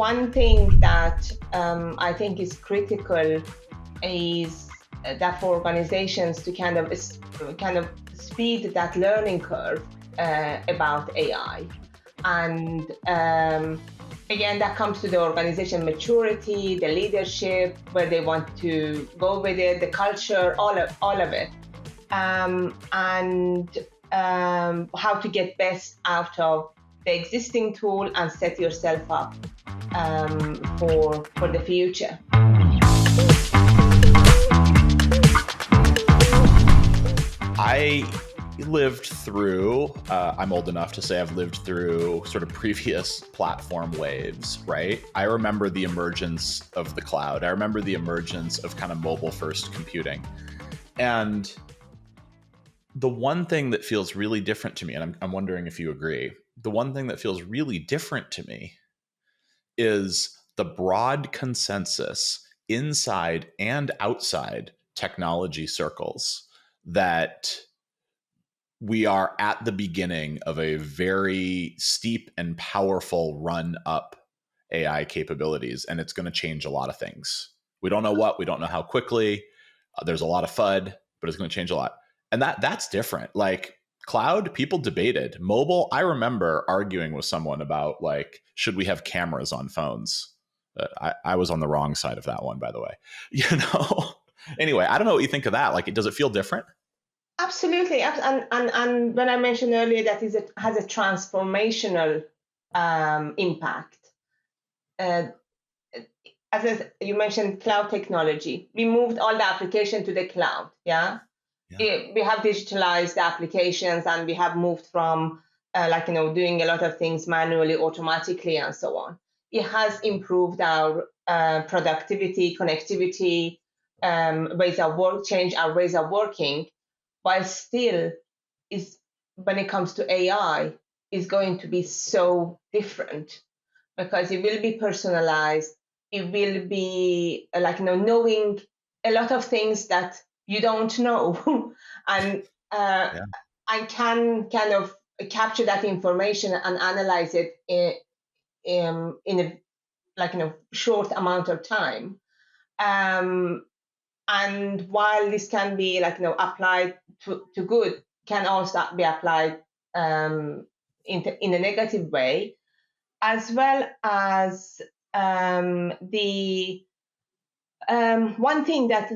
one thing that I think is critical is that for organizations to kind of speed that learning curve about AI. And again, that comes to the organization maturity, the leadership, where they want to go with it, the culture, all of it, and how to get best out of the existing tool and set yourself up for the future. I lived through, I'm old enough to say I've lived through sort of previous platform waves, right? I remember the emergence of the cloud. I remember the emergence of kind of mobile first computing. And the one thing that feels really different to me, and I'm wondering if you agree, the one thing that feels really different to me is the broad consensus inside and outside technology circles that we are at the beginning of a very steep and powerful run up AI capabilities, and it's going to change a lot of things. We don't know what, we don't know how quickly. There's a lot of FUD, but it's going to change a lot. And that's different. Like cloud, people debated. Mobile, I remember arguing with someone about like, should we have cameras on phones? I was on the wrong side of that one, by the way. Anyway, I don't know what you think of that. Like, does it feel different? Absolutely. And when I mentioned earlier that it has a transformational impact, as you mentioned, cloud technology, we moved all the application to the cloud. Yeah. We have digitalized the applications, and we have moved from doing a lot of things manually, automatically, and so on. It has improved our productivity, connectivity, ways of work, change our ways of working. But still, is when it comes to AI, is going to be so different, because it will be personalized. It will be knowing a lot of things that you don't know, and I can kind of capture that information and analyze it in a short amount of time. And while this can be applied to good, can also be applied in a negative way, as well as the one thing that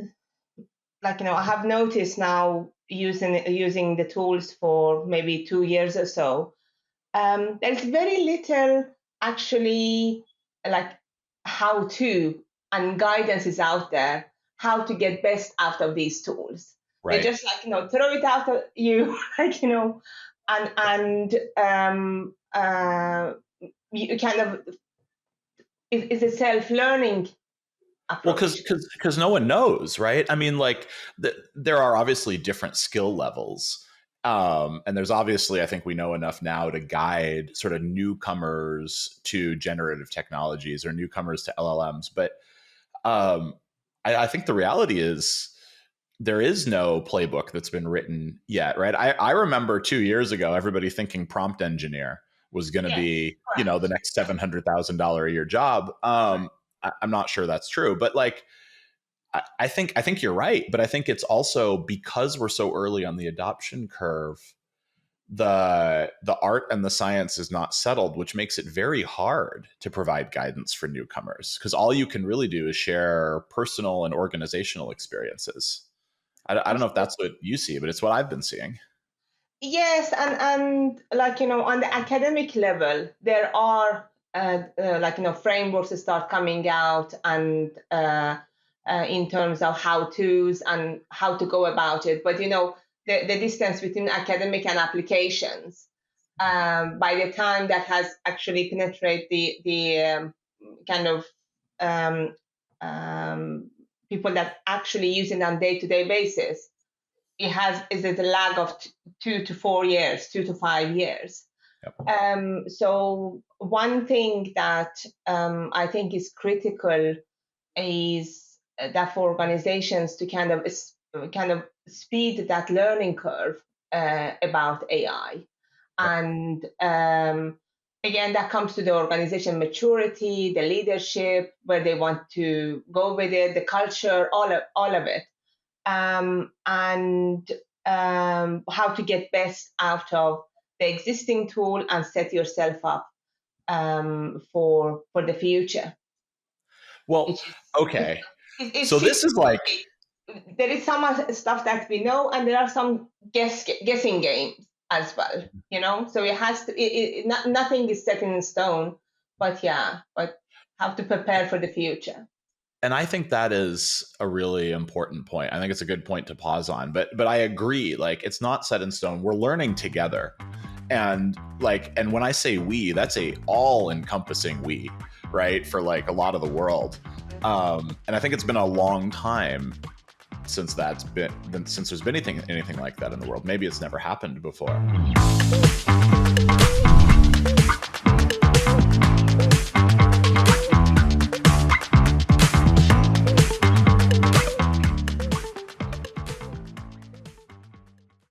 I have noticed now using the tools for maybe 2 years or so. There's very little actually how to and guidance is out there how to get best out of these tools. Right. They just throw it out at you, and you kind of it's a self-learning approach. Well, because no one knows, right? I mean, there are obviously different skill levels. And there's obviously, I think we know enough now to guide sort of newcomers to generative technologies or newcomers to LLMs. But I think the reality is there is no playbook that's been written yet, right? I remember 2 years ago, everybody thinking prompt engineer was going to be, correct, the next $700,000 a year job. I'm not sure that's true, but I think you're right. But I think it's also because we're so early on the adoption curve, the art and the science is not settled, which makes it very hard to provide guidance for newcomers, because all you can really do is share personal and organizational experiences. I don't know if that's what you see, but it's what I've been seeing. Yes, and on the academic level, there are frameworks that start coming out, and in terms of how-tos and how to go about it. But the distance between academic and applications, by the time that has actually penetrated the kind of people that actually use it on day-to-day basis, is a lag of 2 to 4 years, 2 to 5 years. Yep. So one thing that I think is critical is that for organizations to kind of speed that learning curve about AI, and again, that comes to the organization maturity, the leadership, where they want to go with it, the culture, all of it, and how to get best out of the existing tool and set yourself up for the future. Well, okay. So Still, this is like, there is some stuff that we know, and there are some guessing games as well. So it has to. Nothing is set in stone, but have to prepare for the future. and I think that is a really important point. I think it's a good point to pause on. But I agree, like it's not set in stone. We're learning together. And when I say we, that's a all-encompassing we, right? For like a lot of the world. And I think it's been a long time since there's been anything like that in the world. Maybe it's never happened before.